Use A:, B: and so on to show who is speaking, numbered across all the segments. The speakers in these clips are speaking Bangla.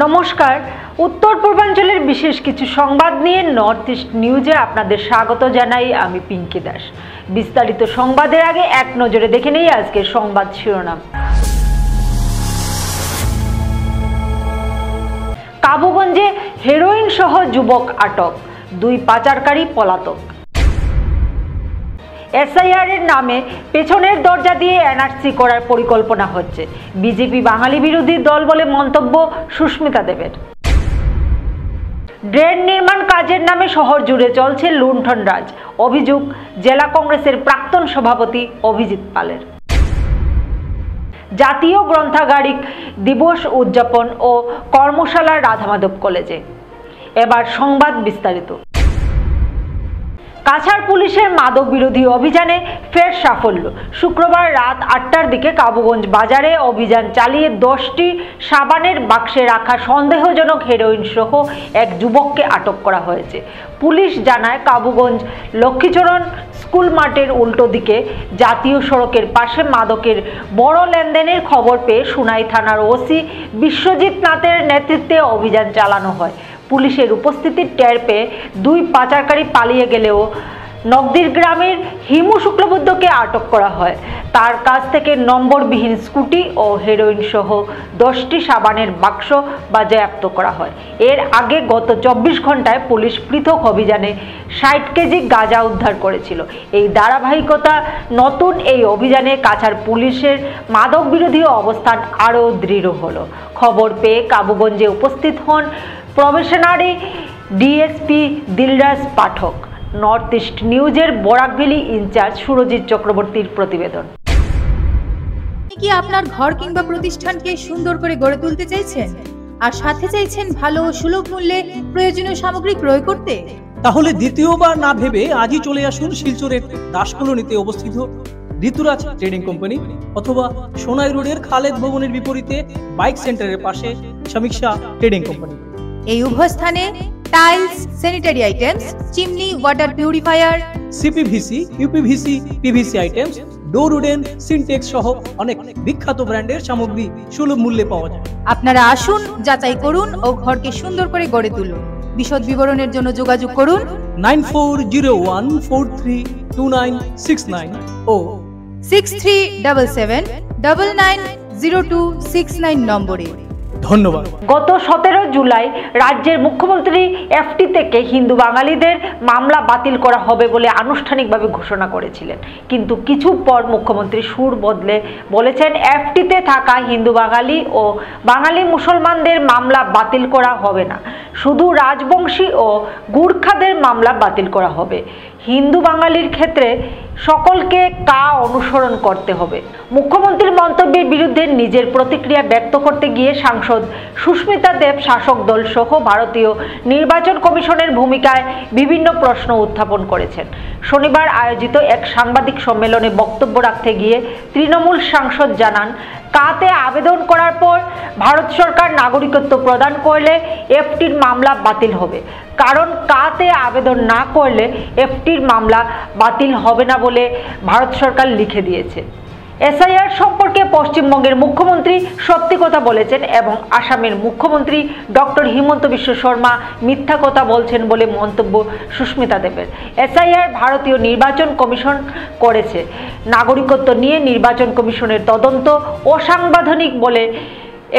A: নমস্কার, উত্তর পূর্বাঞ্চলের বিশেষ কিছু সংবাদ নিয়ে নর্থ ইস্ট নিউজে আপনাদের স্বাগত জানাই। আমি পিঙ্কি দাস। বিস্তারিত সংবাদের আগে এক নজরে দেখে নেই আজকের সংবাদ শিরোনাম। কাবুগঞ্জে হেরোইন সহ যুবক আটক, 2 পাচারকারী পলাতক। এসআইআর এর নামে পেছনের দরজা দিয়ে এনআরসি করার পরিকল্পনা হচ্ছে, বিজেপি বাঙালি বিরোধী দল বলে মন্তব্য সুস্মিতা দেবের। ড্রেন নির্মাণ কাজের নামে শহর জুড়ে চলছে লুণ্ঠনরাজ, অভিযোগ জেলা কংগ্রেসের প্রাক্তন সভাপতি অভিজিৎ পালের। জাতীয় গ্রন্থাগারিক দিবস উদযাপন ও কর্মশালা রাধামাধব কলেজে। এবার সংবাদ বিস্তারিত। কাছাড় পুলিশের মাদক বিরোধী অভিযানে ফের সাফল্য। শুক্রবার রাত 8টার দিকে কাবুগঞ্জ বাজারে অভিযান চালিয়ে 10টি সাবানের বাক্সে রাখা সন্দেহজনক হেরোইন সহ এক যুবককে আটক করা হয়েছে। পুলিশ জানায়, কাবুগঞ্জ লক্ষ্মীচরণ স্কুল মাঠের উল্টো দিকে জাতীয় সড়কের পাশে মাদকের বড় লেনদেনের খবর পেয়ে সুনাই থানার ওসি বিশ্বজিৎ নাথের নেতৃত্বে অভিযান চালানো হয়। পুলিশের উপস্থিতি টের পেয়ে 2 পাচারকারী পালিয়ে গেলেও নগদির গ্রামের হিমু শুক্লবুদ্ধকে আটক করা হয়। তার কাছ থেকে নম্বরবিহীন স্কুটি ও হেরোইন সহ 10টি সাবানের বাক্স বাজেয়াপ্ত করা হয়। এর আগে গত 24 ঘন্টায় পুলিশ পৃথক অভিযানে 60 কেজি গাঁজা উদ্ধার করেছিল। এই ধারাবাহিকতা নতুন এই অভিযানে কাছাড় পুলিশের মাদক বিরোধী অবস্থান আরও দৃঢ় হলো। খবর পেয়ে কাবুগঞ্জে উপস্থিত হন প্রবেশনারি ডিএসপি দিলরাজ পাঠক। নর্থ ইস্ট নিউজের বরাকভ্যালি ইনচার্জ সুরজিৎ চক্রবর্তীর প্রতিবেদন।
B: কি আপনার ঘর কিংবা প্রতিষ্ঠানকে সুন্দর করে গড়ে তুলতে চাইছেন আর সাথে চাইছেন ভালো ও সুলভ মূল্যে প্রয়োজনীয় সামগ্রী ক্রয় করতে?
C: তাহলে দ্বিতীয়বার না ভেবে আজই চলে আসুন শিলচরের দাসকলোনিতে অবস্থিত ঋতুরাজ ট্রেডিং কোম্পানি অথবা সোনাই রোডের খালেদ ভবনের বিপরীতে বাইক সেন্টারের পাশে সমীক্ষা ট্রেডিং কোম্পানি।
B: এই উভয় স্থানে tiles, sanitary items, chimney, water purifier,
C: CPVC, uPVC, PVC items, ডোর উডেন, সিনটেক্স সহ অনেক বিখ্যাত ব্র্যান্ডের সামগ্রী সুলভ মূল্যে পাওয়া যায়।
B: আপনারা আসুন, যাচাই করুন ও ঘরকে সুন্দর করে গড়ে তুলুন। বিশদ বিবরণের জন্য যোগাযোগ করুন
C: 9401432969 ও
B: 6377990269 নম্বরে।
C: ধন্যবাদ।
A: গত 17 জুলাই রাজ্যের মুখ্যমন্ত্রী এফটি থেকে হিন্দু বাঙালিদের মামলা বাতিল করা হবে বলে আনুষ্ঠানিকভাবে ঘোষণা করেছিলেন, কিন্তু কিছু পর মুখ্যমন্ত্রী সুর বদলে বলেছেন এফটিতে থাকা হিন্দু বাঙালি ও বাঙালি মুসলমানদের মামলা বাতিল করা হবে না, শুধু রাজবংশী ও গুর্খাদের মামলা বাতিল করা হবে। হিন্দু বাঙালির ক্ষেত্রে সকলকে অনুসরণ করতে হবে। মুখ্যমন্ত্রীর মন্তব্যের বিরুদ্ধে নিজের প্রতিক্রিয়া ব্যক্ত করতে গিয়ে সাংসদ সুস্মিতা দেব শাসক দল সহ ভারতীয় নির্বাচন কমিশনের ভূমিকায় বিভিন্ন প্রশ্ন উত্থাপন করেছেন। শনিবার আয়োজিত এক সাংবাদিক সম্মেলনে বক্তব্য রাখতে গিয়ে তৃণমূল সাংসদ জানান, কাতে আবেদন করার পর ভারত সরকার নাগরিকত্ব প্রদান করলে এফটির মামলা বাতিল হবে, কারণ কাতে আবেদন না করলে এফটির মামলা বাতিল হবে না বলে ভারত সরকার লিখে দিয়েছে। এসআইআর সম্পর্কে পশ্চিমবঙ্গের মুখ্যমন্ত্রী সত্যি কথা বলেছেন এবং আসামের মুখ্যমন্ত্রী ডক্টর হিমন্ত বিশ্ব শর্মা মিথ্যা কথা বলছেন বলে মন্তব্য সুস্মিতা দেবের। এসআইআর ভারতীয় নির্বাচন কমিশন করেছে। নাগরিকত্ব নিয়ে নির্বাচন কমিশনের তদন্ত অসাংবিধানিক বলে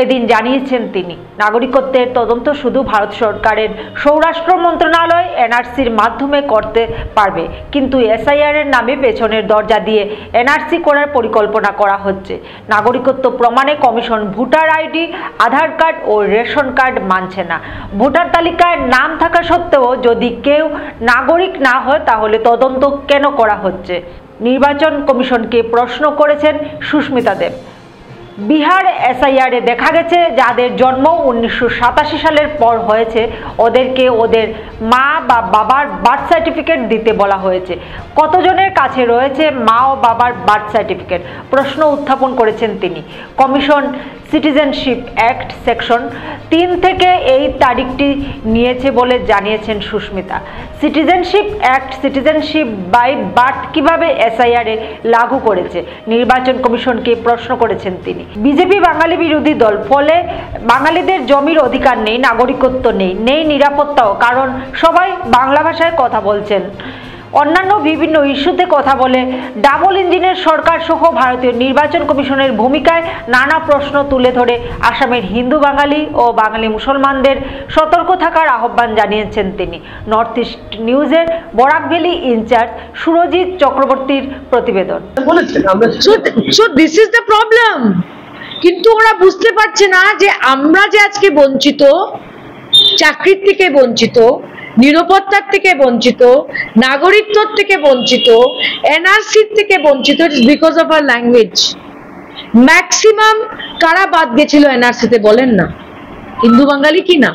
A: এদিন জানিয়েছেন তিনি। নাগরিকত্বের তদন্ত শুধু ভারত সরকারের স্বরাষ্ট্র মন্ত্রণালয় এনআরসির মাধ্যমে করতে পারবে, কিন্তু এসআইআর এর নামে পেছনের দরজা দিয়ে এনআরসি করার পরিকল্পনা করা হচ্ছে। নাগরিকত্ব প্রমাণে কমিশন ভোটার আইডি, আধার কার্ড ও রেশন কার্ড মানছে না। ভোটার তালিকায় নাম থাকা সত্ত্বেও যদি কেউ নাগরিক না হয় তাহলে তদন্ত কেন করা হচ্ছে? নির্বাচন কমিশনকে প্রশ্ন করেছেন সুস্মিতা দেব। বিহার এসআইআরে দেখা গেছে যাদের জন্ম 1987 সালের পর হয়েছে ওদেরকে ওদের মা বা বাবার বার্থ সার্টিফিকেট দিতে বলা হয়েছে। কতজনের কাছে রয়েছে মা ও বাবার বার্থ সার্টিফিকেট? প্রশ্ন উত্থাপন করেছেন তিনি। কমিশন সিটিজেনশিপ অ্যাক্ট সেকশন 3 থেকে এই তারিখটি নিয়েছে বলে জানিয়েছেন Susmita. Citizenship act citizenship by birth কিভাবে এসআইআর এ লাগু করেছে নির্বাচন কমিশনকে প্রশ্ন করেছেন তিনি। বিজেপি বাঙালি বিরোধী দল, ফলে বাঙালিদের জমির অধিকার নেই, নাগরিকত্ব নেই, নেই নিরাপত্তাও, কারণ সবাই বাংলা ভাষায় কথা বলছেন। অন্যান্য বিভিন্ন ইস্যুতে কথা বলে ডাবল ইঞ্জিনের সরকার সহ ভারতীয় নির্বাচন কমিশনের ভূমিকায় নানা প্রশ্ন তুলে ধরে আসামের হিন্দু বাঙালি ও বাঙালি মুসলমানদের সতর্ক থাকার আহ্বান জানিয়েছেন তিনি। নর্থ ইস্ট নিউজের বরাক ভ্যালি ইনচার্জ সুরজিৎ চক্রবর্তীর প্রতিবেদন।
D: So this is the problem. কিন্তু ওরা বুঝতে পারছে না যে আমরা যে আজকে বঞ্চিত, চাকরির থেকে বঞ্চিত, নিরাপত্তার থেকে বঞ্চিত, নাগরিকত্ব থেকে বঞ্চিত, এনআরসি থেকে বঞ্চিত, it's because of our language. Maximum কারা বাদ গেছিল এনআরসি তে বলেন না? হিন্দু বাঙালি কি না?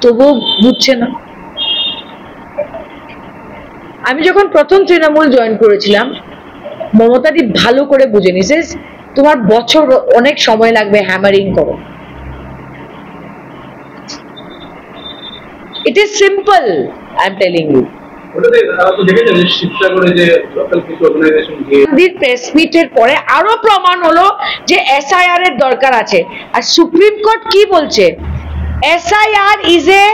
D: তবুও বুঝছে না। আমি যখন প্রথম তৃণমূল জয়েন করেছিলাম, মমতাদি ভালো করে বুঝে নিছে তোমার বছর অনেক সময় লাগবে হ্যামারিং করো। It is simple, I am telling you. Press মিটের পরে আরো প্রমাণ হলো যে এসআইআর এর দরকার আছে। আর সুপ্রিম কোর্ট কি বলছে? SIR is a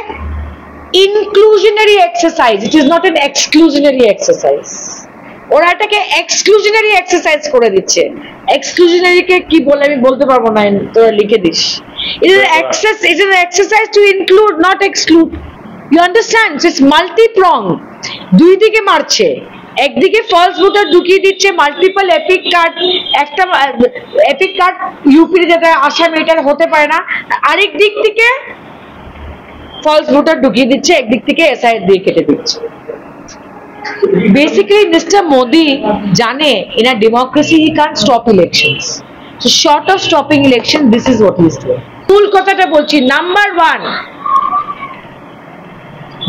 D: inclusionary exercise, it is not an exclusionary exercise. ওরা এটাকে এক্সক্লুশনারি এক্সারসাইজ করে দিচ্ছে। এক্সক্লুশনারি কে কি বলে আমি বলতে পারবো না, তোরা লিখে this. It is an exercise to include, not exclude. You understand? So it's multi-pronged. দুই দিকে মারছে। একদিকে ফলস ভোটার ঢুকিয়ে দিচ্ছে, মাল্টিপল এপিক কার্ড, একটা এপিক কার্ড ইউপি যেটা আসামে এটা হতে পারে না, আরেক দিক থেকে ফলস ভোটার ঢুকিয়ে দিচ্ছে, একদিক থেকে এসআইআর দিয়ে কেটে দিচ্ছে। Basically, Mr. Modi জানে in a democracy he can't stop elections. So short of stopping election, this is what he is doing. মূল কথাটা বলছি, নাম্বার 1,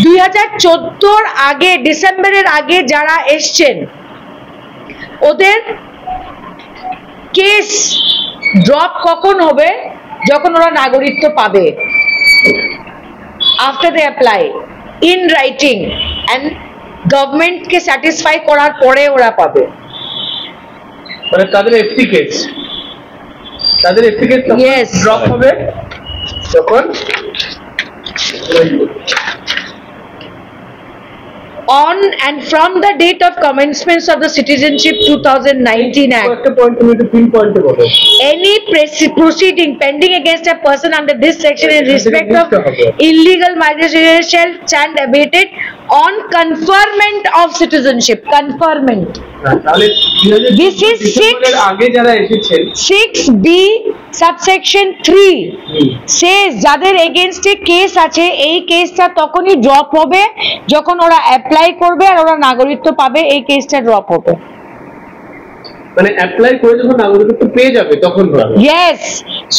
D: 2014 আগে, ডিসেম্বরের আগে যারা এসছেন ওদের কেস ড্রপ কখন হবে? যখন ওরা নাগরিকত্ব পাবে, after they apply in writing and গভর্নমেন্টকে স্যাটিসফাই করার পরে ওরা পাবে।
C: মানে তাদের এফটি কেস
D: ড্রপ
C: হবে তখন
D: on and from the date of commencement of the Citizenship 2019 Act, any proceeding pending against a person under this section in respect of illegal migration shall stand abated on conferment of citizenship. Conferment. This is 6B subsection 3 says যাদের against a case আছে, এই কেসটা তখনই ড্রপ হবে যখন ওরা অ্যাপ্লাই করবে আর ওরা নাগরিকত্ব পাবে, এই কেসটা ড্রপ হবে।
C: মানে অ্যাপ্লাই করে যখন নাগরিকত্ব পেয়ে যাবে তখন হবে।
D: ইয়েস।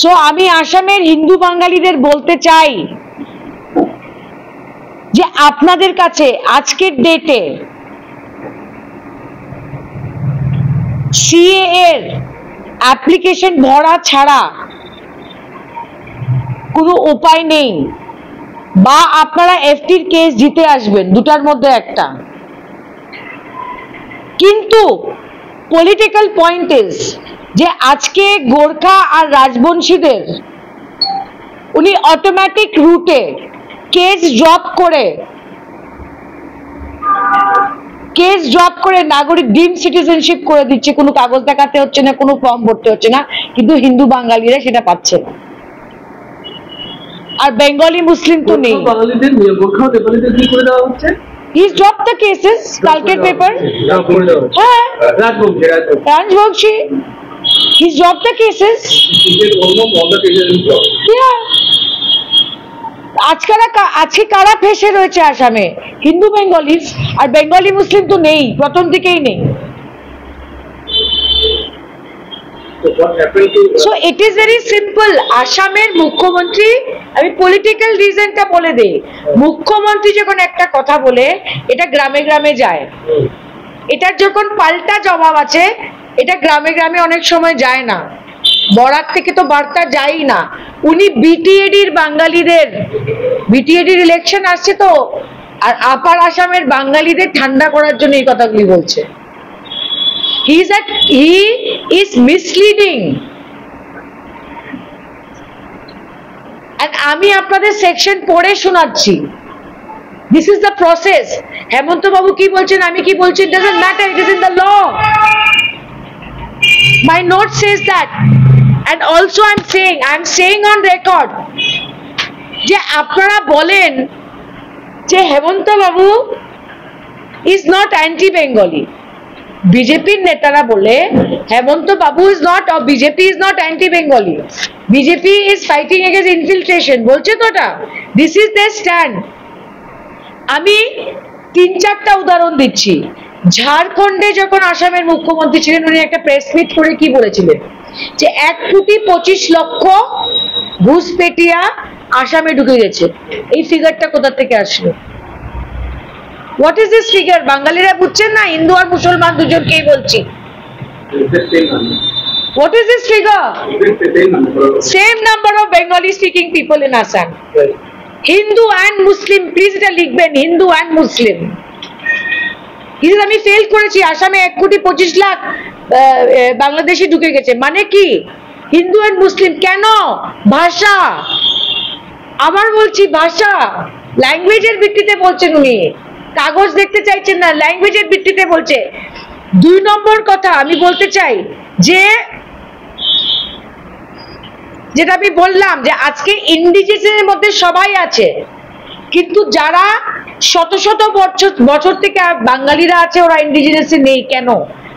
D: সো আমি আসামের হিন্দু বাঙালিদের বলতে চাই যে আপনাদের কাছে আজকের ডেটে সিএ এর অ্যাপ্লিকেশন ভরা ছাড়া কোনো উপায় নেই, বা আপনারা এফটির কেস জিতে আসবেন, দুটার মধ্যে একটা। কিন্তু পলিটিক্যাল পয়েন্ট ইজ যে আজকে গোর্খা আর রাজবংশীদের উনি অটোমেটিক রুটে কেস ড্রপ করে নাগরিক ডিম সিটিজেনশিপ করে দিচ্ছে, কোনো কাগজ দেখাতে হচ্ছে না, কোনো ফর্ম ভরতে হচ্ছে না, কিন্তু হিন্দু বাঙালিরা সেটা পাচ্ছে না। আর বেঙ্গলি মুসলিম তো নেই। He's dropped the cases, Kalket paper. Rajbongshi. He's dropped the cases. Yeah. আজকে কারা ফেসে রয়েছে আসামে? হিন্দু বেঙ্গলিস, আর বেঙ্গলি মুসলিম তো নেই, প্রথম থেকেই নেই। So it is very simple. আসামের মুখ্যমন্ত্রী, আমি পলিটিক্যাল রিজনটা বলে দেই, মুখ্যমন্ত্রী যখন একটা কথা বলে এটা গ্রামে গ্রামে যায়, এটার যখন পাল্টা জবাব আছে এটা গ্রামে গ্রামে অনেক সময় যায় না। বরাক থেকে তো বার্তা যায়ই না। উনি বিটিএডির বাঙালিদের, বিটিএডির ইলেকশন আসছে তো, আর আপার আসামের বাঙালিদের ঠান্ডা করার জন্য এই কথাগুলি বলছে। He is misleading. আমি আপনাদের সেকশন পড়ে শোনাচ্ছি। This is the process. হেমন্ত বাবু কি বলছেন, আমি কি বলছি, it doesn't matter, it is in the law. My note says that. And also I'm saying on record যে আপনারা বলেন যে হেমন্ত বাবু is not anti-Bengali. বিজেপির নেতারা বলে হেমন্ত বাবু is not, or BJP is not anti-Bengali. BJP is fighting against infiltration. বলছে তো এটা, this is their stand. আমি 3-4টা উদাহরণ দিচ্ছি। ঝাড়খণ্ডে যখন আসামের মুখ্যমন্ত্রী ছিলেন, উনি একটা প্রেস মিট করে কি বলেছিলেন যে 1,25,00,000 ঘুষপেটিয়া আসামে ঢুকে গেছে। এই ফিগারটা কোথা থেকে আসলো? What is this figure? বাঙালিরা বুঝছেন না, হিন্দু আর মুসলমান দুজনকেই বলছি। What is this figure? Same number of Bengali speaking people in Assam. Hindu and Muslim, please এটা লিখবেন, হিন্দু অ্যান্ড মুসলিম। আমি ফেল করেছি, আসামে 1,25,00,000 বাংলাদেশি ঢুকে গেছে, মানে কি? হিন্দু অ্যান্ড মুসলিম। কেন? ভাষা। আবার বলছি, ভাষা। ল্যাঙ্গুয়েজের ভিত্তিতে বলছেন উনি, কাগজ দেখতে চাইছেন না, ল্যাঙ্গুয়েজের ভিত্তিতে বলছে। 2 নম্বর কথা আমি বলতে চাই যে, যেটা আমি বললাম যে আজকে ইন্ডিজিনাসের মধ্যে সবাই আছে, কিন্তু যারা শত শত বছর থেকে বাঙালিরা আছে ওরা ইন্ডিজিনাসে নেই। কেন?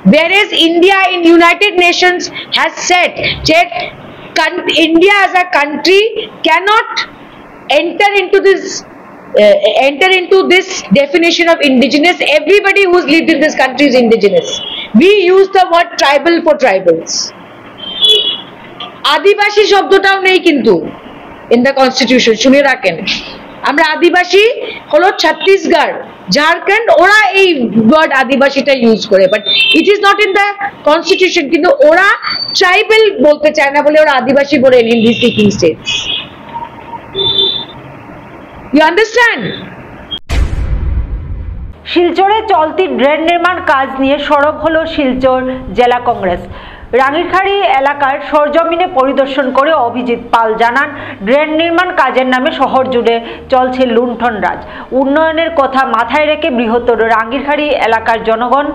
D: whereas India in United Nations has said that India as a country cannot enter into this definition of indigenous. Everybody who's lived in this country is indigenous. We use the word tribal for tribals. আদিবাসী শব্দটাও নেই কিন্তু in the constitution, শুনে রাখেন। আমরা আদিবাসী হলো ছত্তিশগড়, ঝাড়খণ্ড, ওরা এই ওয়ার্ড আদিবাসীটা ইউজ করে, but it is not in the constitution. কিন্তু ওরা ট্রাইবাল বলতে চায় না বলে ওরা আদিবাসী বলে Hindi speaking states. You understand?
A: শিলচরে চলতি ড্রেন নির্মাণ কাজ নিয়ে সরব হলো শিলচর জেলা কংগ্রেস। রাঙ্গিরখাড়ি এলাকার সরজমিনে পরিদর্শন করে অভিজিৎ পাল জানান, ড্রেন নির্মাণ কাজের নামে শহর জুড়ে চলছে লুণ্ঠনরাজ। উন্নয়নের কথা মাথায় রেখে বৃহত্তর রাঙ্গিরখাড়ি এলাকার জনগণ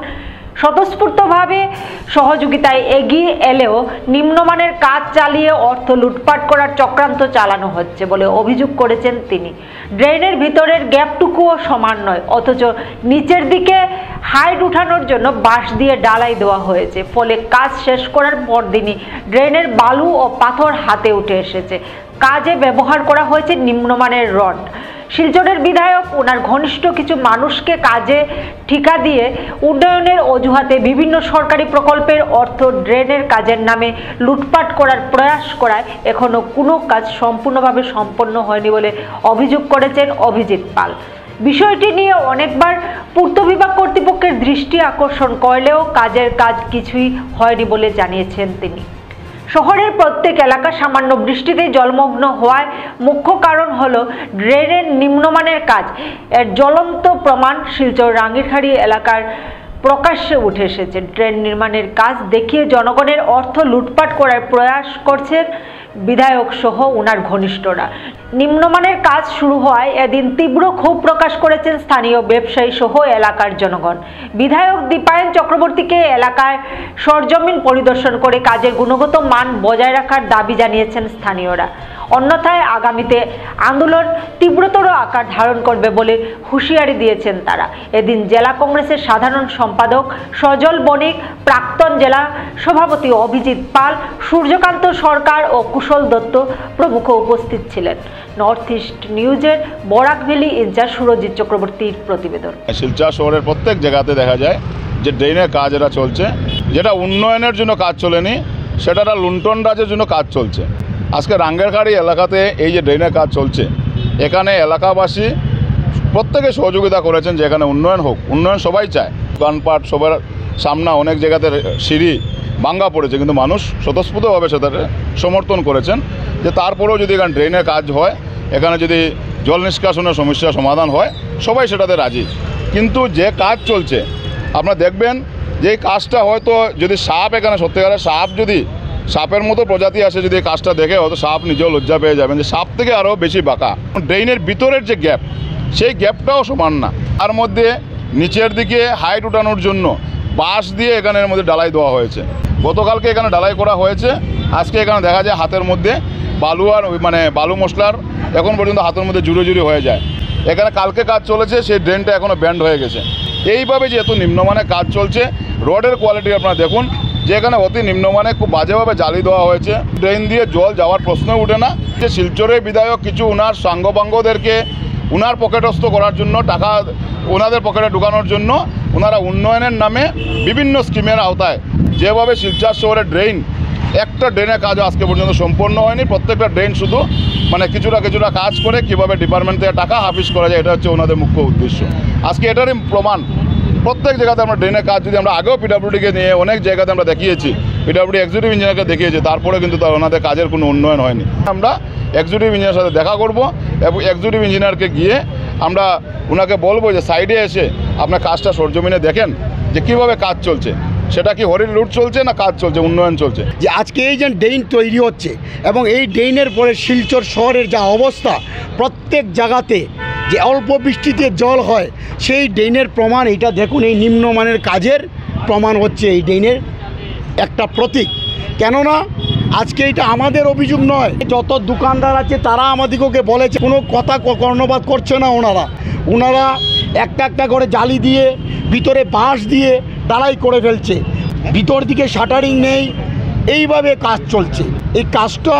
A: স্বতঃস্ফূর্তভাবে সহযোগিতায় এগিয়ে এলেও নিম্নমানের কাজ চালিয়ে অর্থ লুটপাট করার চক্রান্ত চালানো হচ্ছে বলে অভিযোগ করেছেন তিনি। ড্রেনের ভিতরের গ্যাপটুকুও সমান নয়, অথচ নিচের দিকে হাইট উঠানোর জন্য বাঁশ দিয়ে ডালাই দেওয়া হয়েছে, ফলে কাজ শেষ করার পরদিনই ড্রেনের বালু ও পাথর হাতে উঠে এসেছে। কাজে ব্যবহার করা হয়েছে নিম্নমানের রড। শিলচরের বিধায়ক ওনার ঘনিষ্ঠ কিছু মানুষকে কাজে ঠিকা দিয়ে উন্নয়নের অজুহাতে বিভিন্ন সরকারি প্রকল্পের অর্থ ড্রেনের কাজের নামে লুটপাট করার প্রয়াস করায় এখনো কোনো কাজ সম্পূর্ণভাবে সম্পন্ন হয়নি বলে অভিযোগ করেছেন অভিজিৎ পাল। বিষয়টি নিয়ে অনেকবার পূর্ত বিভাগ কর্তৃপক্ষের দৃষ্টি আকর্ষণ করলেও কাজের কাজ কিছুই হয়নি বলে জানিয়েছেন তিনি। শহরের প্রত্যেক এলাকা সামান্য বৃষ্টিতে জলমগ্ন হওয়ায় মুখ্য কারণ হলো ড্রেনের নিম্নমানের কাজ। এর জ্বলন্ত প্রমাণ শিলচর রাঙ্গিরখাড়ি এলাকার প্রকাশ্যে উঠে এসেছে। ড্রেন নির্মাণের কাজ দেখিয়ে জনগণের অর্থ লুটপাট করার প্রয়াস করছেন বিধায়ক সহ ওনার ঘনিষ্ঠরা। নিম্নমানের কাজ শুরু হওয়ায় এদিন তীব্র ক্ষোভ প্রকাশ করেছেন স্থানীয় ব্যবসায়ী সহ এলাকার জনগণ। বিধায়ক দীপায়ন চক্রবর্তীকে এলাকায় সরজমিন পরিদর্শন করে কাজের গুণগত মান বজায় রাখার দাবি জানিয়েছেন স্থানীয়রা। অন্যথায় আগামীতে আন্দোলন তীব্রতর আকার ধারণ করবে বলে হুঁশিয়ারি দিয়েছেন তারা। এদিন জেলা কংগ্রেসের সাধারণ সম্পাদক সজল বণিক, প্রাক্তন জেলা সভাপতি অভিজিৎ পাল, সূর্যকান্ত সরকার ও কুশল দত্ত প্রমুখ উপস্থিত ছিলেন। নর্থ ইস্ট নিউজের বরাক ভ্যালি ইনচার্জ সুরজিৎ চক্রবর্তীর প্রতিবেদন।
E: শিলচর শহরের প্রত্যেক জায়গাতে দেখা যায় যে ড্রেনের কাজ এটা চলছে, যেটা উন্নয়নের জন্য কাজ চলেনি, সেটা লুণ্ঠন রাজের জন্য কাজ চলছে। আজকে রাঙ্গিরখাড়ি এলাকাতে এই যে ড্রেনের কাজ চলছে, এখানে এলাকাবাসী প্রত্যেকে সহযোগিতা করেছেন যে এখানে উন্নয়ন হোক। উন্নয়ন সবাই চায়, দোকানপাট সবার সামনে অনেক জায়গাতে সিঁড়ি ভাঙ্গা পড়েছে, কিন্তু মানুষ স্বতঃস্ফূর্তভাবে সেটা সমর্থন করেছেন যে তারপরেও যদি এখানে ড্রেনের কাজ হয়, এখানে যদি জল নিষ্কাশনের সমস্যার সমাধান হয়, সবাই সেটাতে রাজি। কিন্তু যে কাজ চলছে আপনারা দেখবেন যে এই কাজটা হয়তো যদি সাপ, এখানে সত্যিকারের সাপ, যদি সাপের মতো প্রজাতি আসে, যদি এই কাজটা দেখে হয়তো সাপ নিজেও লজ্জা পেয়ে যাবেন যে সাপ থেকে আরও বেশি বাঁকা। ড্রেনের ভিতরের যে গ্যাপ, সেই গ্যাপটাও সমান না। তার মধ্যে নিচের দিকে হাইট উঠানোর জন্য বাঁশ দিয়ে এখানের মধ্যে ডালাই দেওয়া হয়েছে। গতকালকে এখানে ডালাই করা হয়েছে, আজকে এখানে দেখা যায় হাতের মধ্যে বালু আর বালু মশলার এখন পর্যন্ত হাতের মধ্যে জুড়ে জুড়ে হয়ে যায়। এখানে কালকে কাজ চলেছে, সেই ড্রেনটা এখনও ব্যান্ড হয়ে গেছে। এইভাবে যে এত নিম্নমানের কাজ চলছে, রোডের কোয়ালিটি আপনারা দেখুন যে এখানে অতি নিম্নমানে খুব বাজেভাবে জালি দেওয়া হয়েছে। ড্রেন দিয়ে জল যাওয়ার প্রশ্ন ওঠে না। যে শিলচরের বিধায়ক কিছু ওনার সাঙ্গপাঙ্গদেরকে ওনার পকেটস্থ করার জন্য, টাকা ওনাদের পকেটে ঢুকানোর জন্য ওনারা উন্নয়নের নামে বিভিন্ন স্কিমের আওতায় যেভাবে শিলচর শহরের ড্রেন, একটা ড্রেনের কাজও আজকে পর্যন্ত সম্পূর্ণ হয়নি। প্রত্যেকটা ড্রেন শুধু কিছুটা কাজ করে কীভাবে ডিপার্টমেন্ট থেকে টাকা হাফিস করা যায়, এটা হচ্ছে ওনাদের মুখ্য উদ্দেশ্য। আজকে এটারই প্রমাণ প্রত্যেক জায়গাতে আমরা ড্রেনের কাজ, যদি আমরা আগেও পিডব্লিউডিকে নিয়ে অনেক জায়গাতে আমরা দেখিয়েছি, পিডব্লিউডি এক্সিকিউটিভ ইঞ্জিনিয়ারকে দেখিয়েছি, তারপরে কিন্তু ওনাদের কাজের কোনো উন্নয়ন হয়নি। আমরা এক্সিকিউটিভ ইঞ্জিনিয়ারের সাথে দেখা করব এবং এক্সিকিউটিভ ইঞ্জিনিয়ারকে গিয়ে আমরা ওনাকে বলবো যে সাইডে এসে আপনার কাজটা সরজমিনে দেখেন যে কীভাবে কাজ চলছে, সেটা কি হরিণ রুট চলছে না কাজ চলছে, উন্নয়ন চলছে।
F: যে আজকে এই যে ড্রেন তৈরি হচ্ছে এবং এই ড্রেনের পরে শিলচর শহরের যা অবস্থা, প্রত্যেক জায়গাতে যে অল্প বৃষ্টিতে জল হয়, সেই ড্রেনের প্রমাণ এটা দেখুন। এই নিম্নমানের কাজের প্রমাণ হচ্ছে এই ড্রেনের একটা প্রতীক। কেননা আজকে এটা আমাদের অভিযোগ নয়, যত দোকানদার আছে তারা আমাদেরকে বলেছে, কোনো কথা কর্ণপাত করছে না। ওনারা একটা করে জালি দিয়ে ভিতরে বাঁশ দিয়ে ডালাই করে ফেলছে, ভিতর দিকে শাটারিং নেই, এইভাবে কাজ চলছে। এই কাজটা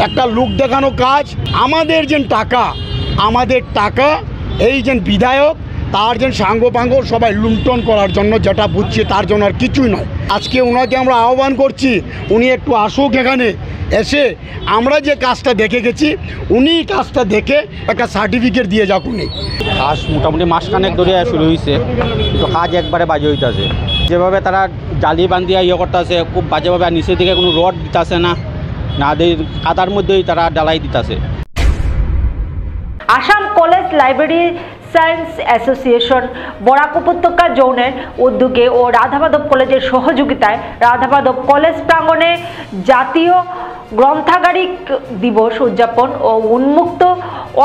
F: একটা লোক দেখানো কাজ। আমাদের টাকা এই যে বিধায়ক তার যে সাঙ্গপাঙ্গ সবাই লুণ্ঠন করার জন্য, যেটা বুঝছে তার জন্য আর কিছুই নয়। আজকে ওনাকে আমরা আহ্বান করছি, উনি একটু আসুক এখানে, এসে আমরা যে কাজটা দেখে গেছি উনি কাজটা দেখে একটা সার্টিফিকেট দিয়ে যাক। উনি
G: কাজ মোটামুটি মাসখানেক ধরে শুরু হয়েছে, কিন্তু কাজ একবারে বাজে হইতেছে। যেভাবে তারা জালি বান্ধিয়া করতেছে খুব বাজেভাবে, আর নিচের দিকে কোনো রড দিতেছে না, কাদার মধ্যেই তারা ডালাই দিতেছে।
A: Assam college library science association Barak উপত্যকা জোনের উদ্যোগে ও রাধামাধব কলেজের সহযোগিতায় রাধামাধব কলেজ প্রাঙ্গণে জাতীয় গ্রন্থাগারিক দিবস উদযাপন ও উন্মুক্ত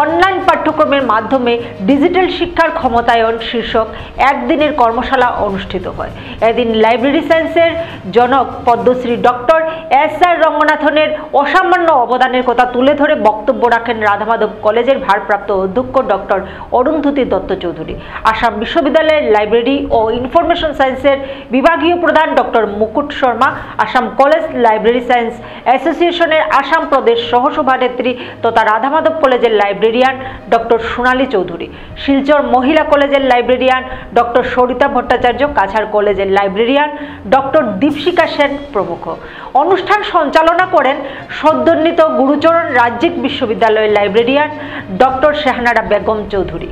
A: অনলাইন পাঠ্যক্রমের মাধ্যমে ডিজিটাল শিক্ষার ক্ষমতায়ন শীর্ষক একদিনের কর্মশালা অনুষ্ঠিত হয়। এদিন লাইব্রেরি সায়েন্সের জনক পদ্মশ্রী ডক্টর এস.আর. রঙ্গনাথনের অসামান্য অবদানের কথা তুলে ধরে বক্তব্য রাখেন রাধামাধব কলেজের ভারপ্রাপ্ত অধ্যক্ষ ডক্টর অরুন্ধতী দত্ত চৌধুরী, আসাম বিশ্ববিদ্যালয়ের লাইব্রেরি ও ইনফরমেশন সায়েন্সের বিভাগীয় প্রধান doctor Mukut Sharma, Assam college library science অ্যাসোসিয়েশনের আসাম প্রদেশ সহসভানেত্রী তথা রাধামাধব কলেজের লাইব্রেরিয়ান ডক্টর সোনালী চৌধুরী, শিলচর মহিলা কলেজের লাইব্রেরিয়ান ডক্টর সরিতা ভট্টাচার্য, কাছাড় কলেজের লাইব্রেরিয়ান ডক্টর দীপশিকা সেন প্রমুখ। অনুষ্ঠান সঞ্চালনা করেন সদ্যোন্নীত গুরুচরণ রাজ্যিক বিশ্ববিদ্যালয়ের লাইব্রেরিয়ান ডক্টর শেহনারা বেগম চৌধুরী।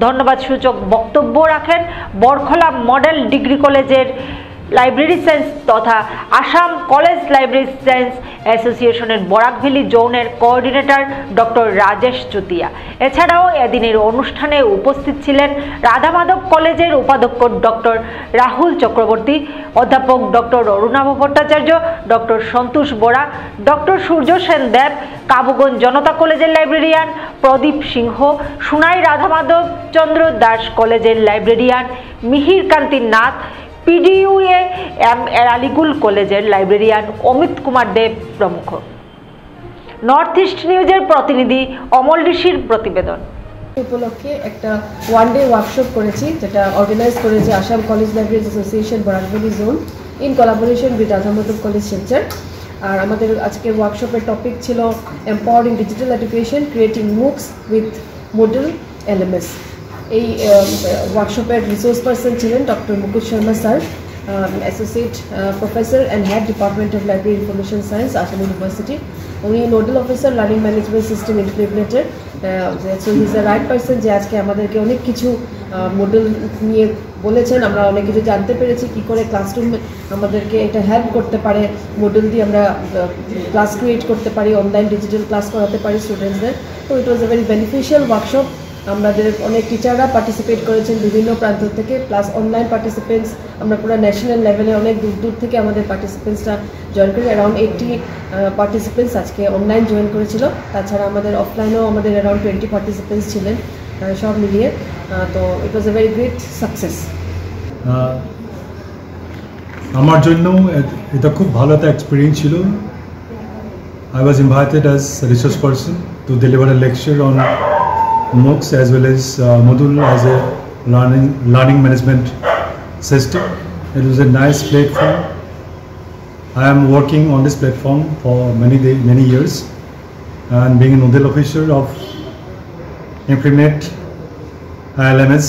A: ধন্যবাদ সূচক বক্তব্য রাখেন বরখলা মডেল ডিগ্রি কলেজের লাইব্রেরি সায়েন্স তথা আসাম কলেজ লাইব্রেরি সায়েন্স অ্যাসোসিয়েশনের বরাক ভ্যালি জোনের কোঅর্ডিনেটর ডক্টর রাজেশ চুতিয়া। এছাড়াও এদিনের অনুষ্ঠানে উপস্থিত ছিলেন রাধামাধব কলেজের উপাধ্যক্ষ ডক্টর রাহুল চক্রবর্তী, অধ্যাপক ডক্টর অরুণাভ ভট্টাচার্য, ডক্টর সন্তোষ বোরা, ডক্টর সূর্য সেন দেব, কাবুগঞ্জ জনতা কলেজের লাইব্রেরিয়ান প্রদীপ সিংহ, সুনাই রাধামাধব চন্দ্র দাস কলেজের লাইব্রেরিয়ান মিহির কান্তি নাথ, পিডিইউএ এম আলিগুল কলেজের লাইব্রেরিয়ান অমিত কুমার দেব প্রমুখ। নর্থ ইস্ট নিউজের প্রতিনিধি অমল ঋষির প্রতিবেদন।
H: উপলক্ষে একটা ওয়ান ডে ওয়ার্কশপ করেছি, যেটা অর্গানাইজ করেছে Assam college library association Barak valley zone in collaboration with Radhamadhab college Silchar. আর আমাদের আজকের ওয়ার্কশপের টপিক ছিল empowering digital education creating MOOCs with Moodle LMS. এই ওয়ার্কশপের রিসোর্স পার্সন ছিলেন doctor Mukut Sharma sir, associate professor and head department of library information science, Assam university. উনি nodal officer learning management system ইমপ্লিমেন্টের, so he is the right person যে আজকে আমাদেরকে অনেক কিছু মডেল নিয়ে বলেছেন, আমরা অনেক কিছু জানতে পেরেছি কী করে ক্লাসরুম আমাদেরকে এটা হেল্প করতে পারে, মডেল দিয়ে আমরা ক্লাস ক্রিয়েট করতে পারি, অনলাইন ডিজিটাল ক্লাস করাতে পারি স্টুডেন্টসদের। তো ইট ওয়াজ এ ভেরি বেনিফিশিয়াল ওয়ার্কশপ। আমাদের অনেক টিচাররা পার্টিসিপেট করেছেন বিভিন্ন প্রান্ত থেকে, প্লাস অনলাইন পার্টিসিপেন্টস আমরা পুরো ন্যাশনাল লেভেলে অনেক দূর দূর থেকে আমাদের পার্টিসিপেন্টসরা জয়েন করি। অ্যারাউন্ড 80 পার্টিসিপেন্টস আজকে অনলাইন জয়েন করেছিল। তাছাড়া আমাদের অফলাইনেও আমাদের অ্যারাউন্ড 20 পার্টিসিপেন্টস ছিলেন সব মিলিয়ে। তো ইট ওয়াজ এ ভেরি গ্রেট সাকসেস।
I: আমার জন্য এটা খুব ভালো একটা এক্সপিরিয়েন্স ছিল। I was invited as a resource person to deliver a lecture on MOOCs as well as Moodle as a learning management system. It was a nice platform. I am working on this platform for many years, and being a nodal officer of Imprinet LMS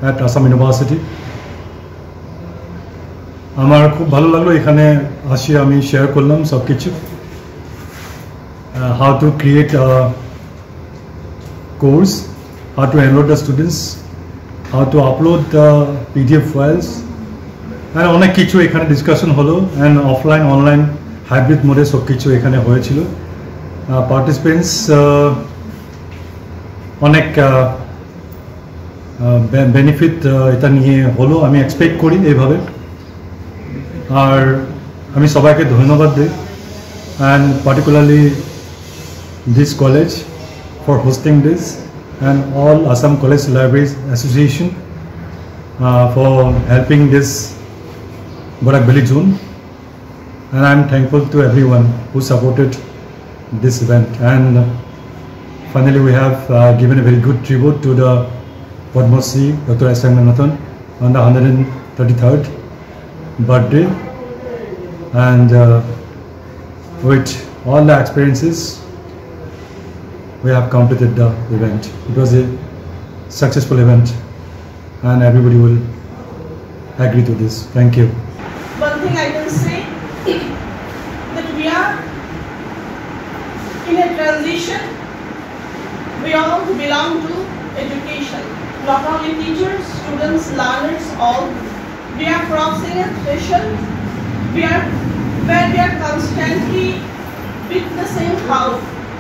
I: at Assam University. আমার খুব ভালো লাগলো এখানে আসি, আমি শেয়ার করলাম সব কিছু, how to create a course, how to enroll the students, how to upload the PDF files, and অনেক কিছু এখানে ডিসকাশন হলো, and অফলাইন অনলাইন হাইব্রিড মোডে সব কিছু এখানে হয়েছিল। পার্টিসিপেন্টস অনেক বেনিফিট এটা নিয়ে হলো, আমি এক্সপেক্ট করি এইভাবে। আর আমি সবাইকে ধন্যবাদ দিই, and particularly this college for hosting this, and all Assam College Libraries Association for helping this Borakbeli zone, and I am thankful to everyone who supported this event. And finally we have given a very good tribute to the Padma Shri Dr. S. Ranganathan on the 133rd birthday, and with all the experiences we have completed the event. It was a successful event, and everybody will agree to this. Thank you.
J: One thing I can say, that we are in a transition. We all belong to education, not only teachers, students, learners, all. We are crossing a threshold where we are constantly witnessing how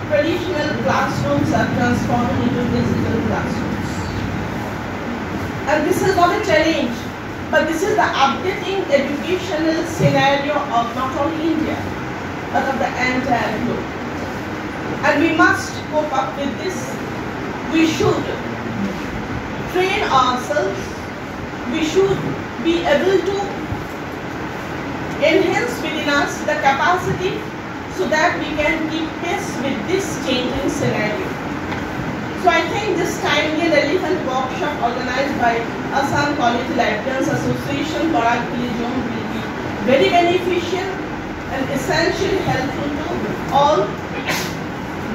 J: traditional classrooms are transformed into digital classrooms. And this is not a challenge, but this is the updating educational scenario of not only India, but of the entire globe. And we must cope up with this. We should train ourselves. We should be able to enhance within us the capacity so that we can keep pace with this changing scenario. So I think this timely and relevant workshop organized by Assam College Librarians Association Borakbeli zone will be very beneficial and essentially helpful to all,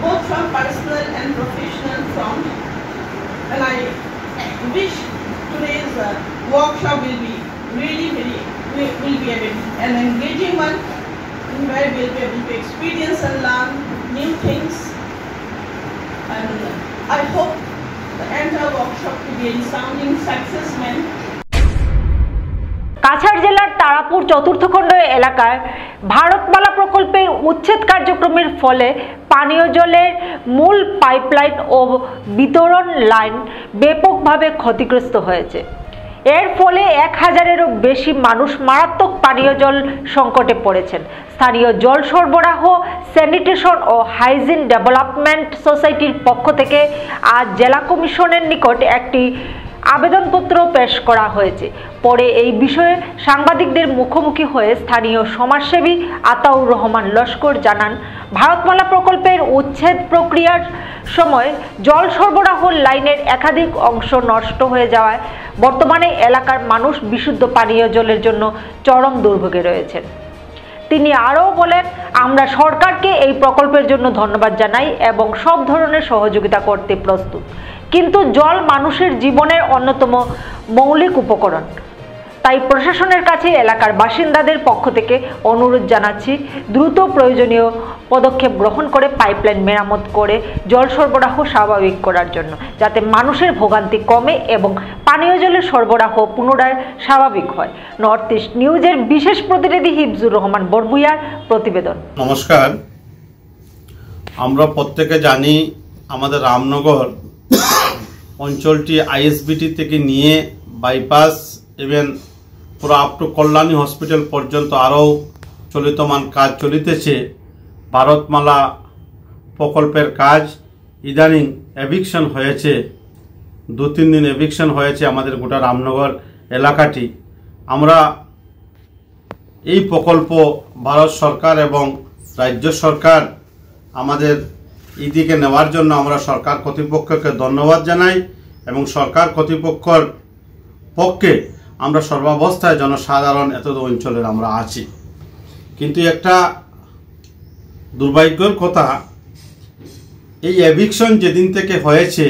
J: both from personal and professional front. And I wish today's workshop will be really an engaging one, where we'll be able to experience and learn new things. And I hope the entire workshop to be a resounding success meant.
A: Cachar জেলার তারাপুর চতুর্থখণ্ড এলাকায় ভারতমালা প্রকল্পের উচ্ছেদ কার্যক্রমের ফলে পানীয় জলের মূল পাইপলাইন ও বিতরণ লাইন ব্যাপকভাবে ক্ষতিগ্রস্ত হয়েছে। এর ফলে 1000-এরও বেশি মানুষ মারাত্মক পানীয় জল সংকটে পড়েছেন। স্থানীয় জল সরবরাহ, স্যানিটেশন ও হাইজিন ডেভেলপমেন্ট সোসাইটির পক্ষ থেকে আজ জেলা কমিশনের নিকট একটি আবেদনপত্র পেশ করা হয়েছে। পরে এই বিষয়ে সাংবাদিকদের মুখোমুখি হয়ে স্থানীয় সমাজসেবী আতাউর রহমান লস্কর জানান, ভারতমালা প্রকল্পের উচ্ছেদ প্রক্রিয়ার সময় জল সরবরাহ লাইনের একাধিক অংশ নষ্ট হয়ে যাওয়ায় বর্তমানে এলাকার মানুষ বিশুদ্ধ পানীয় জলের জন্য চরম দুর্ভোগে রয়েছেন। তিনি আরও বলেন, আমরা সরকারকে এই প্রকল্পের জন্য ধন্যবাদ জানাই এবং সব ধরনের সহযোগিতা করতে প্রস্তুত, কিন্তু জল মানুষের জীবনের অন্যতম মৌলিক উপকরণ। তাই প্রশাসনের কাছে এলাকার বাসিন্দাদের পক্ষ থেকে অনুরোধ জানাচ্ছি দ্রুত প্রয়োজনীয় পদক্ষেপ গ্রহণ করে পাইপলাইন মেরামত করে জল সরবরাহ স্বাভাবিক করার জন্য, যাতে মানুষের ভোগান্তি কমে এবং পানীয় জলের সরবরাহ পুনরায় স্বাভাবিক হয়। নর্থ ইস্ট নিউজের বিশেষ প্রতিনিধি হিফজুর রহমান বরবুইয়ার প্রতিবেদন।
K: নমস্কার। আমরা প্রত্যেকে জানি আমাদের রামনগর অঞ্চলটি আইএসবিটি থেকে নিয়ে বাইপাস ইভেন পুরো আপ টু কল্যাণী হসপিটাল পর্যন্ত আরও চলিতমান কাজ চলিতেছে। ভারতমালা প্রকল্পের কাজ ইদানিং এভিকশন হয়েছে, 2-3 দিন এভিকশন হয়েছে আমাদের গোটা রামনগর এলাকাটি। আমরা এই প্রকল্প ভারত সরকার এবং রাজ্য সরকার আমাদের এইদিকে নেওয়ার জন্য আমরা সরকার কর্তৃপক্ষকে ধন্যবাদ জানাই এবং সরকার কর্তৃপক্ষের পক্ষে আমরা সর্বাবস্থায় জনসাধারণ এত অঞ্চলের আমরা আছি। কিন্তু একটা দুর্ভাগ্যের কথা, এই এভিকশন যেদিন থেকে হয়েছে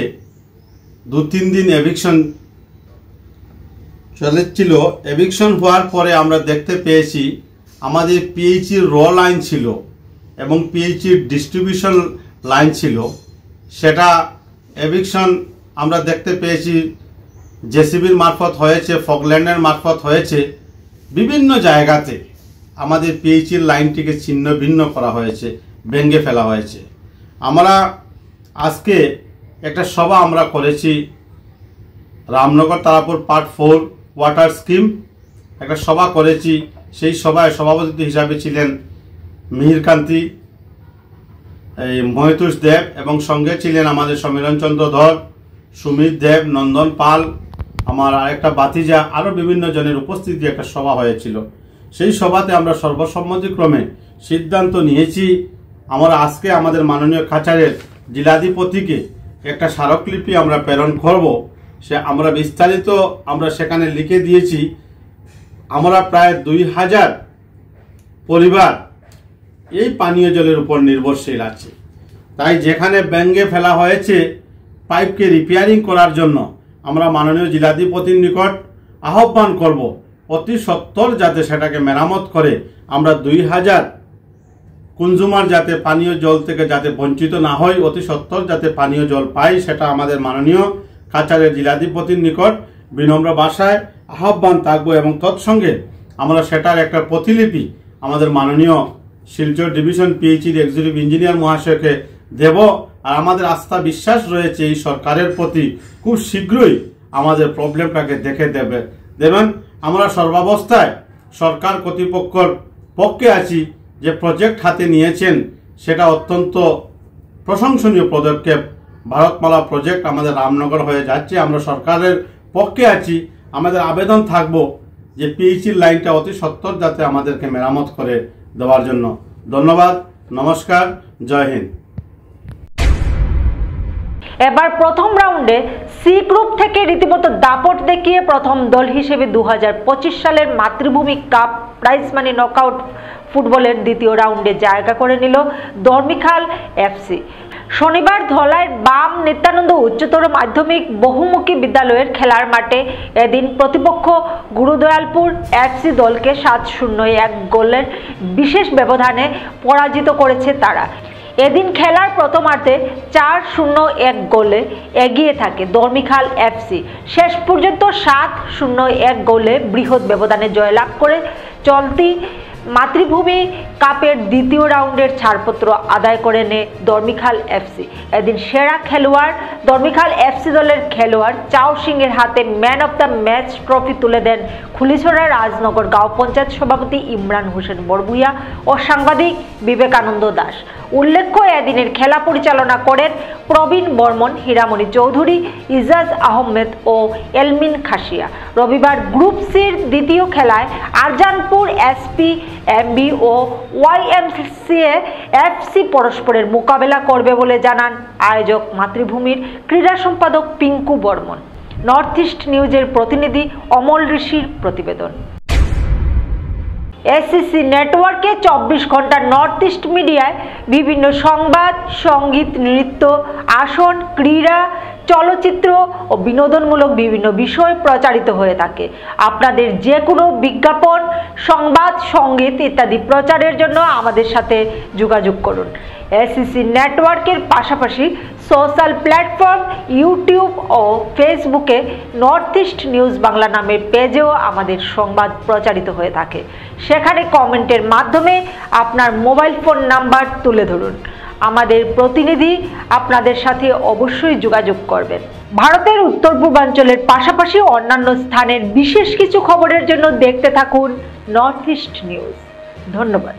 K: 2-3 দিন এভিকশন চলেছিল। এভিকশন হওয়ার পরে আমরা দেখতে পেয়েছি আমাদের পিএইচির র লাইন ছিল এবং পিএইচির ডিস্ট্রিবিউশন লাইন ছিল, সেটা এভিকশন আমরা দেখতে পেয়েছি জেসিবির মারফত হয়েছে, ফগল্যান্ডের মারফত হয়েছে। বিভিন্ন জায়গাতে আমাদের পিএইচির লাইনটিকে ছিন্ন ভিন্ন করা হয়েছে, ভেঙে ফেলা হয়েছে। আমরা আজকে একটা সভা আমরা করেছি Ramnagar Tarapur part 4 water scheme, একটা সভা করেছি। সেই সভায় সভাপতি হিসাবে ছিলেন মিহিরকান্তি, মহিতুষ দেব এবং সঙ্গে ছিলেন আমাদের সমীরণ চন্দ্র ধর, সুমিত দেব, নন্দন পাল, আমার আরেকটা বাতিজা, আরও বিভিন্ন জনের উপস্থিতি একটা সভা হয়েছিল। সেই সভাতে আমরা সর্বসম্মতিক্রমে সিদ্ধান্ত নিয়েছি আমরা আজকে আমাদের মাননীয় কাছাড়ের জেলাধিপতিকে একটা স্মারকলিপি আমরা প্রেরণ করব। সে আমরা বিস্তারিত আমরা সেখানে লিখে দিয়েছি আমরা প্রায় 2000 পরিবার এই পানীয় জলের উপর নির্ভরশীল আছে। তাই যেখানে ভেঙে ফেলা হয়েছে পাইপকে রিপেয়ারিং করার জন্য আমরা মাননীয় জেলাধিপতির নিকট আহ্বান করব অতি সত্বর যাতে সেটাকে মেরামত করে আমরা 2000 কনজিউমার যাতে পানীয় জল থেকে যাতে বঞ্চিত না হয়, অতি সত্বর যাতে পানীয় জল পাই, সেটা আমাদের মাননীয় কাছাড়ের জেলাধিপতির নিকট বিনম্র ভাষায় আহ্বান থাকবো এবং তৎসঙ্গে আমরা সেটার একটা প্রতিলিপি আমাদের মাননীয় শিলচর ডিভিশন পিএইচির এক্সিকিউটিভ ইঞ্জিনিয়ার মহাশয়কে দেব। আর আমাদের আস্থা বিশ্বাস রয়েছে এই সরকারের প্রতি খুব শীঘ্রই আমাদের প্রবলেমটাকে দেখে দেবেন। আমরা সর্বাবস্থায় সরকার কর্তৃপক্ষের পক্ষে আছি। যে প্রজেক্ট হাতে নিয়েছেন সেটা অত্যন্ত প্রশংসনীয় পদক্ষেপ। ভারতমালা প্রজেক্ট আমাদের রামনগর হয়ে যাচ্ছে, আমরা সরকারের পক্ষে আছি। আমাদের আবেদন থাকবো যে পিএইচির লাইনটা অতি সত্বর যাতে আমাদেরকে মেরামত করে দেওয়ার জন্য। ধন্যবাদ, নমস্কার, জয় হিন্দ।
A: এবার প্রথম রাউন্ডে সি গ্রুপ থেকে রীতিমতো দাপট দেখিয়ে প্রথম দল হিসেবে 2025 সালের মাতৃভূমি কাপ প্রাইজ মানি নকআউট ফুটবলের দ্বিতীয় রাউন্ডে জায়গা করে নিল দর্মিখাল এফসি। শনিবার ধলাইয়ের বাম নিত্যানন্দ উচ্চতর মাধ্যমিক বহুমুখী বিদ্যালয়ের খেলার মাঠে এদিন প্রতিপক্ষ গুরুদয়ালপুর এফসি দলকে 7-0 গোলের বিশেষ ব্যবধানে পরাজিত করেছে তারা। এদিন খেলার প্রথমার্ধে 4-0 গোলে এগিয়ে থাকে দর্মিখাল এফসি। শেষ পর্যন্ত 7-0 গোলে বৃহৎ ব্যবধানে জয়লাভ করে চলতি মাতৃভূমি কাপের দ্বিতীয় রাউন্ডের ছাড়পত্র আদায় করে নেয় দর্মিখাল এফসি। এদিন সেরা খেলোয়াড় দর্মিখাল এফসি দলের খেলোয়াড় চাও সিং এর হাতে man of the match trophy তুলে দেন খুলিছড়া রাজনগর গাঁও পঞ্চায়েত সভাপতি ইমরান হোসেন বরবুইয়া ও সাংবাদিক বিবেকানন্দ দাস। উল্লেখ্য এদিনের খেলা পরিচালনা করেন প্রবীণ বর্মন, হীরামণি চৌধুরী, ইজাজ আহমেদ ও এলমিন খাসিয়া। রবিবার গ্রুপ সির দ্বিতীয় খেলায় আরজানপুর এসপি এমবি ও ওয়াইএমসিএ এফসি পরস্পরের মোকাবেলা করবে বলে জানান আয়োজক মাতৃভূমির ক্রীড়া সম্পাদক পিঙ্কু বর্মন। নর্থ ইস্ট নিউজের প্রতিনিধি অমল ঋষির প্রতিবেদন। এসিসি নেটওয়ার্কে 24 ঘন্টা নর্থ ইস্ট মিডিয়ায় বিভিন্ন সংবাদ, সঙ্গীত, নৃত্য, আসন, ক্রীড়া, চলচ্চিত্র ও বিনোদনমূলক বিভিন্ন বিষয় প্রচারিত হয়ে থাকে। আপনাদের যে কোনো বিজ্ঞাপন, সংবাদ, সঙ্গীত ইত্যাদি প্রচারের জন্য আমাদের সাথে যোগাযোগ করুন। এসিসি নেটওয়ার্কের পাশাপাশি সোশ্যাল প্ল্যাটফর্ম ইউটিউব ও ফেসবুকে নর্থ ইস্ট নিউজ বাংলা নামের পেজেও আমাদের সংবাদ প্রচারিত হয়ে থাকে। সেখানে কমেন্টের মাধ্যমে আপনার মোবাইল ফোন নাম্বার তুলে ধরুন। আমাদের প্রতিনিধি আপনাদের সাথে অবশ্যই যোগাযোগ করবেন। ভারতের উত্তর পূর্বাঞ্চলের পাশাপাশি অন্যান্য স্থানের বিশেষ কিছু খবরের জন্য দেখতে থাকুন নর্থ ইস্ট নিউজ। ধন্যবাদ।